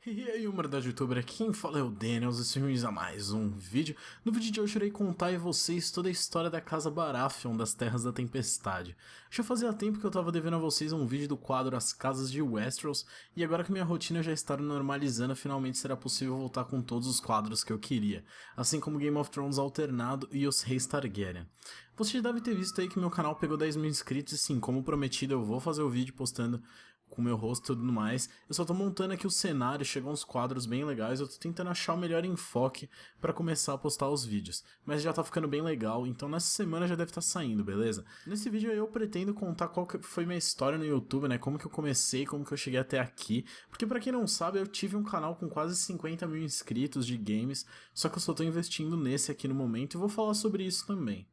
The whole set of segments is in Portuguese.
E aí, humanidade youtuber, aqui quem fala é o Daniels e sejam a mais um vídeo. No vídeo de hoje eu irei contar a vocês toda a história da Casa Baratheon das Terras da Tempestade. Já fazia tempo que eu tava devendo a vocês um vídeo do quadro As Casas de Westeros, e agora que minha rotina já está normalizando, finalmente será possível voltar com todos os quadros que eu queria, assim como Game of Thrones alternado e os Reis Targaryen. Você já deve ter visto aí que meu canal pegou 10 mil inscritos e sim, como prometido eu vou fazer o vídeo postando com o meu rosto e tudo mais. Eu só tô montando aqui o cenário, chegam uns quadros bem legais, eu tô tentando achar o melhor enfoque pra começar a postar os vídeos. Mas já tá ficando bem legal, então nessa semana já deve estar saindo, beleza? Nesse vídeo eu pretendo contar qual que foi minha história no YouTube, né, como que eu comecei, como que eu cheguei até aqui. Porque pra quem não sabe, eu tive um canal com quase 50 mil inscritos de games, só que eu só tô investindo nesse aqui no momento e vou falar sobre isso também.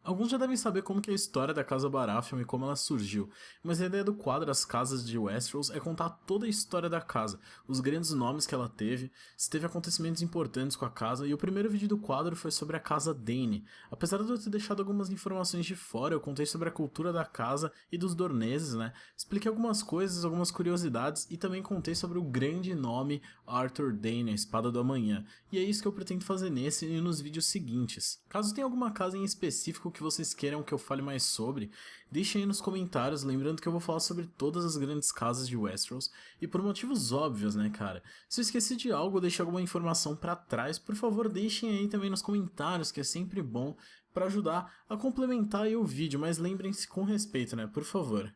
Alguns já devem saber como que é a história da Casa Baratheon e como ela surgiu, mas a ideia do quadro As Casas de Westeros é contar toda a história da casa, os grandes nomes que ela teve, se teve acontecimentos importantes com a casa, e o primeiro vídeo do quadro foi sobre a Casa Dany. Apesar de eu ter deixado algumas informações de fora, eu contei sobre a cultura da casa e dos Dorneses, né? Expliquei algumas coisas, algumas curiosidades e também contei sobre o grande nome Arthur Dany, a Espada do Amanhã, e é isso que eu pretendo fazer nesse e nos vídeos seguintes. Caso tenha alguma casa em específico que vocês queiram que eu fale mais sobre, deixem aí nos comentários, lembrando que eu vou falar sobre todas as grandes casas de Westeros, e por motivos óbvios, né, cara? Se eu esqueci de algo ou deixei alguma informação pra trás, por favor deixem aí também nos comentários, que é sempre bom pra ajudar a complementar aí o vídeo, mas lembrem-se com respeito, né, por favor.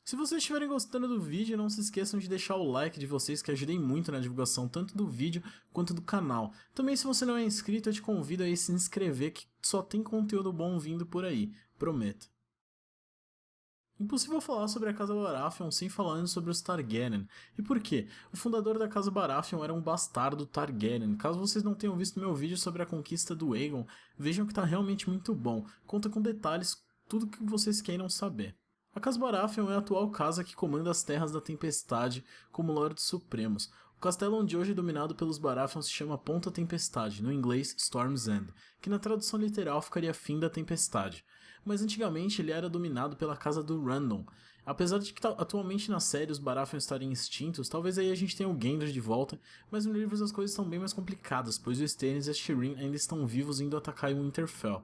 Se vocês estiverem gostando do vídeo, não se esqueçam de deixar o like de vocês, que ajudem muito na divulgação tanto do vídeo quanto do canal. Também, se você não é inscrito, eu te convido a se inscrever, que só tem conteúdo bom vindo por aí, prometo. Impossível falar sobre a Casa Baratheon sem falar sobre os Targaryen. E por quê? O fundador da Casa Baratheon era um bastardo Targaryen. Caso vocês não tenham visto meu vídeo sobre a conquista do Aegon, vejam que tá realmente muito bom. Conta com detalhes tudo que vocês queiram saber. A Casa Baratheon é a atual casa que comanda as Terras da Tempestade como Lordes Supremos. O castelo onde hoje é dominado pelos Baratheon se chama Ponta Tempestade, no inglês Storm's End, que na tradução literal ficaria Fim da Tempestade. Mas antigamente ele era dominado pela Casa do Randon. Apesar de que atualmente na série os Baratheon estarem extintos, talvez aí a gente tenha o Gendry de volta, mas no livro as coisas são bem mais complicadas, pois o Stannis e a Shireen ainda estão vivos indo atacar o Winterfell.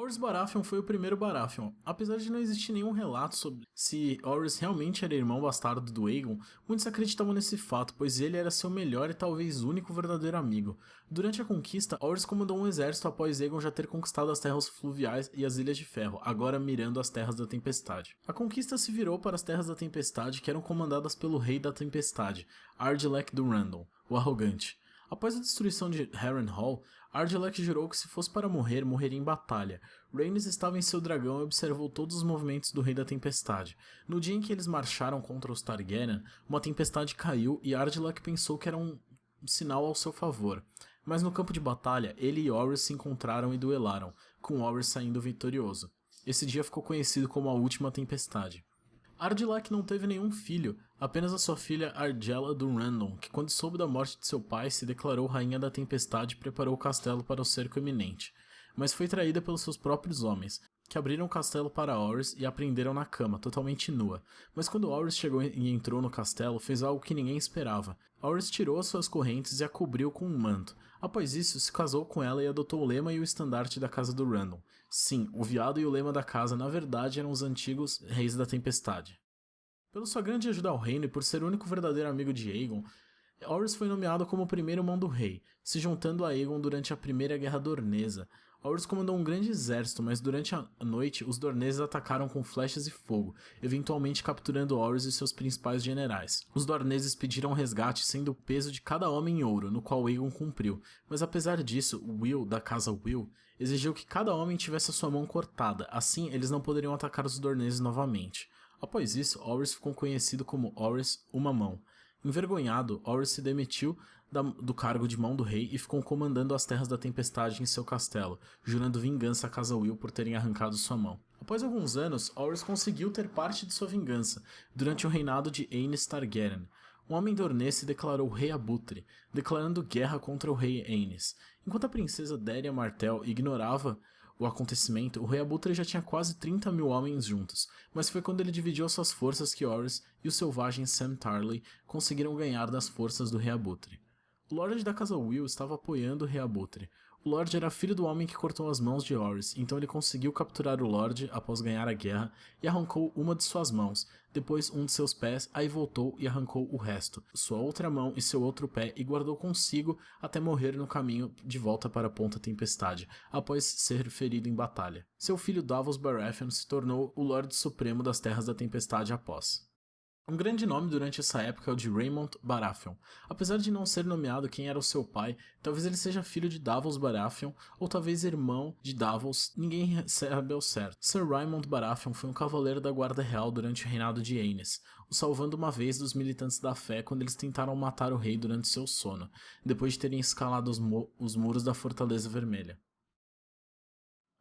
Orys Baratheon foi o primeiro Baratheon. Apesar de não existir nenhum relato sobre se Orys realmente era irmão bastardo do Aegon, muitos acreditavam nesse fato, pois ele era seu melhor e talvez único verdadeiro amigo. Durante a conquista, Orys comandou um exército após Aegon já ter conquistado as terras fluviais e as Ilhas de Ferro, agora mirando as Terras da Tempestade. A conquista se virou para as Terras da Tempestade, que eram comandadas pelo Rei da Tempestade, Ardilec do Randon, o Arrogante. Após a destruição de Harrenhal, Ardilec jurou que se fosse para morrer, morreria em batalha. Rhaenys estava em seu dragão e observou todos os movimentos do Rei da Tempestade. No dia em que eles marcharam contra os Targaryen, uma tempestade caiu e Ardilec pensou que era um sinal ao seu favor. Mas no campo de batalha, ele e Orys se encontraram e duelaram, com Orys saindo vitorioso. Esse dia ficou conhecido como a Última Tempestade. Ardilec não teve nenhum filho, apenas a sua filha Ardjella do Randon, que quando soube da morte de seu pai se declarou rainha da tempestade e preparou o castelo para o cerco iminente, mas foi traída pelos seus próprios homens, que abriram o castelo para Orys e a prenderam na cama, totalmente nua. Mas quando Orys chegou e entrou no castelo, fez algo que ninguém esperava. Orys tirou as suas correntes e a cobriu com um manto. Após isso, se casou com ela e adotou o lema e o estandarte da casa do Randon. Sim, o veado e o lema da casa na verdade eram os antigos Reis da Tempestade. Pela sua grande ajuda ao reino e por ser o único verdadeiro amigo de Aegon, Orys foi nomeado como o primeiro mão do rei, se juntando a Aegon durante a Primeira Guerra Dornesa. Orys comandou um grande exército, mas durante a noite os Dorneses atacaram com flechas e fogo, eventualmente capturando Orys e seus principais generais. Os Dorneses pediram resgate sendo o peso de cada homem em ouro, no qual Aegon cumpriu, mas apesar disso, Will, da casa Will, exigiu que cada homem tivesse a sua mão cortada, assim eles não poderiam atacar os Dorneses novamente. Após isso, Orys ficou conhecido como Orys Uma Mão. Envergonhado, Orys se demitiu do cargo de mão do rei e ficou comandando as Terras da Tempestade em seu castelo, jurando vingança à casa Will por terem arrancado sua mão. Após alguns anos, Orys conseguiu ter parte de sua vingança, durante o reinado de Aenys Targaryen. Um homem dornês se declarou Rei Abutre, declarando guerra contra o rei Aenys. Enquanto a princesa Déria Martell ignorava o acontecimento, o rei Abutre já tinha quase 30 mil homens juntos, mas foi quando ele dividiu suas forças que Horus e o selvagem Sam Tarly conseguiram ganhar das forças do rei Abutre. O Lorde da Casa Will estava apoiando o rei Abutre. O Lorde era filho do homem que cortou as mãos de Horus, então ele conseguiu capturar o Lorde após ganhar a guerra e arrancou uma de suas mãos, depois um de seus pés, aí voltou e arrancou o resto, sua outra mão e seu outro pé, e guardou consigo até morrer no caminho de volta para a Ponta Tempestade, após ser ferido em batalha. Seu filho Davos Baratheon se tornou o Lorde Supremo das Terras da Tempestade após. Um grande nome durante essa época é o de Raemond Baratheon. Apesar de não ser nomeado quem era o seu pai, talvez ele seja filho de Davos Baratheon ou talvez irmão de Davos, ninguém sabe ao certo. Sir Raemond Baratheon foi um cavaleiro da Guarda Real durante o reinado de Aenys, o salvando uma vez dos militantes da fé quando eles tentaram matar o rei durante seu sono, depois de terem escalado os muros da Fortaleza Vermelha.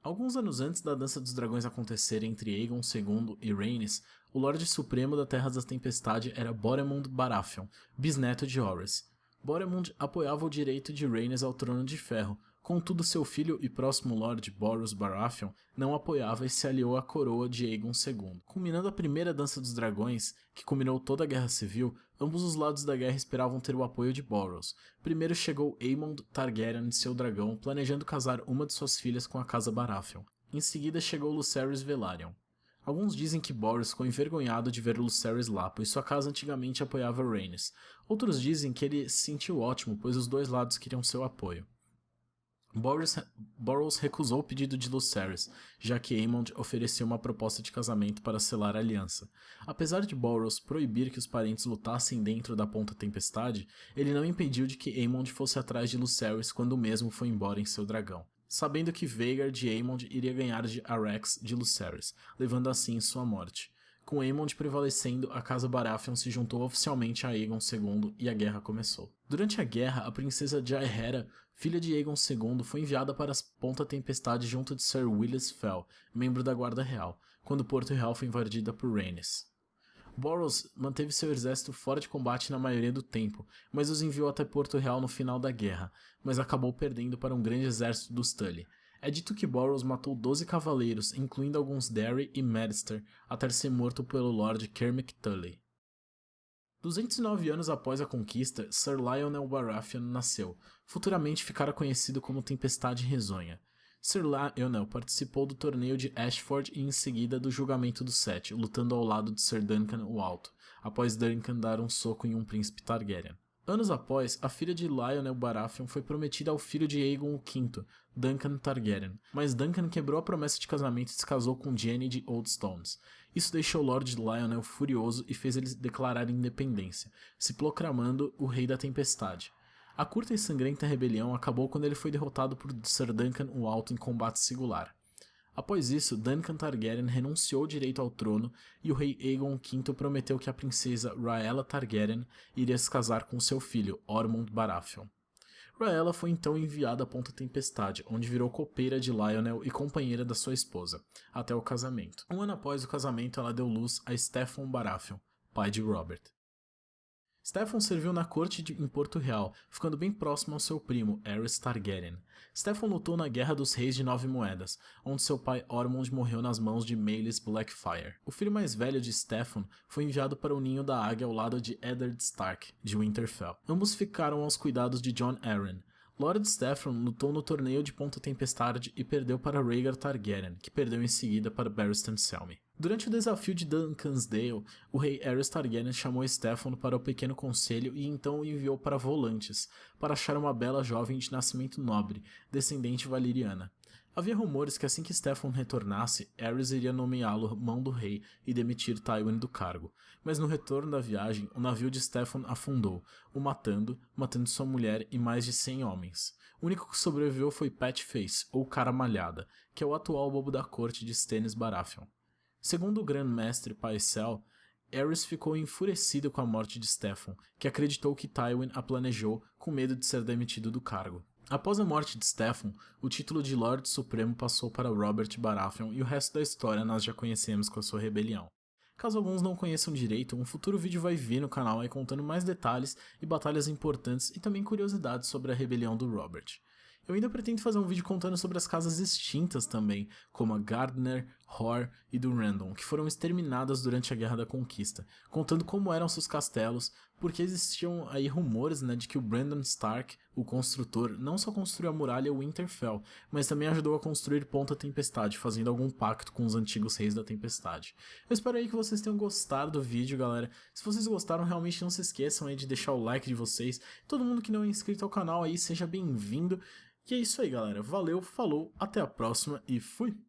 Alguns anos antes da Dança dos Dragões acontecer entre Aegon II e Rhaenys, o Lorde Supremo da Terra da Tempestade era Boremund Baratheon, bisneto de Horus. Boremund apoiava o direito de Rhaenys ao Trono de Ferro, contudo seu filho e próximo Lorde Borros Baratheon não apoiava e se aliou à coroa de Aegon II. Culminando a primeira Dança dos Dragões, que culminou toda a Guerra Civil, ambos os lados da guerra esperavam ter o apoio de Borros. Primeiro chegou Aemond Targaryen e seu dragão, planejando casar uma de suas filhas com a Casa Baratheon. Em seguida chegou Lucerys Velaryon. Alguns dizem que Borros ficou envergonhado de ver Lucerys lá, pois sua casa antigamente apoiava Rhaenys. Outros dizem que ele se sentiu ótimo, pois os dois lados queriam seu apoio. Borros recusou o pedido de Lucerys, já que Aemond ofereceu uma proposta de casamento para selar a aliança. Apesar de Borros proibir que os parentes lutassem dentro da Ponta Tempestade, ele não impediu de que Aemond fosse atrás de Lucerys quando o mesmo foi embora em seu dragão, sabendo que Vhagar de Aemond iria ganhar de Arrax de Lucerys, levando assim sua morte. Com Aemond prevalecendo, a Casa Baratheon se juntou oficialmente a Aegon II e a guerra começou. Durante a guerra, a princesa Jaehaera, filha de Aegon II, foi enviada para a Ponta Tempestade junto de Sir Willis Fell, membro da Guarda Real, quando Porto Real foi invadida por Rhaenys. Borros manteve seu exército fora de combate na maioria do tempo, mas os enviou até Porto Real no final da guerra, mas acabou perdendo para um grande exército dos Tully. É dito que Borros matou 12 cavaleiros, incluindo alguns Darry e Medister, até ser morto pelo Lord Kermit Tully. 209 anos após a conquista, Sir Lionel Baratheon nasceu, futuramente ficara conhecido como Tempestade Risonha. Sir Lionel participou do torneio de Ashford e em seguida do Julgamento dos Sete, lutando ao lado de Sir Duncan o Alto, após Duncan dar um soco em um príncipe Targaryen. Anos após, a filha de Lionel Baratheon foi prometida ao filho de Aegon V, Duncan Targaryen, mas Duncan quebrou a promessa de casamento e se casou com Jenny de Oldstones. Isso deixou Lord Lionel furioso e fez ele declarar independência, se proclamando o Rei da Tempestade. A curta e sangrenta rebelião acabou quando ele foi derrotado por Sir Duncan o Alto em combate singular. Após isso, Duncan Targaryen renunciou o direito ao trono e o rei Aegon V prometeu que a princesa Rhaella Targaryen iria se casar com seu filho, Ormond Baratheon. Rhaella foi então enviada à Ponta Tempestade, onde virou copeira de Lionel e companheira da sua esposa, até o casamento. Um ano após o casamento, ela deu luz a Steffon Baratheon, pai de Robert. Steffon serviu na corte em Porto Real, ficando bem próximo ao seu primo, Aerys Targaryen. Steffon lutou na Guerra dos Reis de Nove Moedas, onde seu pai Ormond morreu nas mãos de Maelys Blackfyre. O filho mais velho de Steffon foi enviado para o Ninho da Águia ao lado de Eddard Stark, de Winterfell. Ambos ficaram aos cuidados de Jon Arryn. Lord Steffon lutou no torneio de Ponta Tempestade e perdeu para Rhaegar Targaryen, que perdeu em seguida para Barristan Selmy. Durante o desafio de Duncansdale, o rei Aerys Targaryen chamou Steffon para o pequeno conselho e então o enviou para Volantis, para achar uma bela jovem de nascimento nobre, descendente valeriana. Havia rumores que assim que Steffon retornasse, Aerys iria nomeá-lo mão do rei e demitir Tywin do cargo, mas no retorno da viagem, o navio de Steffon afundou, o matando sua mulher e mais de 100 homens. O único que sobreviveu foi Patface, ou Cara Malhada, que é o atual bobo da corte de Stannis Baratheon. Segundo o Grão-Mestre Pycelle, Aerys ficou enfurecido com a morte de Steffon, que acreditou que Tywin a planejou com medo de ser demitido do cargo. Após a morte de Steffon, o título de Lorde Supremo passou para Robert Baratheon e o resto da história nós já conhecemos com a sua rebelião. Caso alguns não conheçam direito, um futuro vídeo vai vir no canal aí contando mais detalhes e batalhas importantes e também curiosidades sobre a rebelião do Robert. Eu ainda pretendo fazer um vídeo contando sobre as casas extintas também, como a Gardner, Hoare e do Random, que foram exterminadas durante a Guerra da Conquista, contando como eram seus castelos, porque existiam aí rumores, né, de que o Brandon Stark, o construtor, não só construiu a muralha Winterfell, mas também ajudou a construir Ponta Tempestade, fazendo algum pacto com os antigos reis da Tempestade. Eu espero aí que vocês tenham gostado do vídeo, galera. Se vocês gostaram, realmente não se esqueçam aí de deixar o like de vocês. Todo mundo que não é inscrito ao canal aí, seja bem-vindo. E é isso aí, galera. Valeu, falou, até a próxima e fui!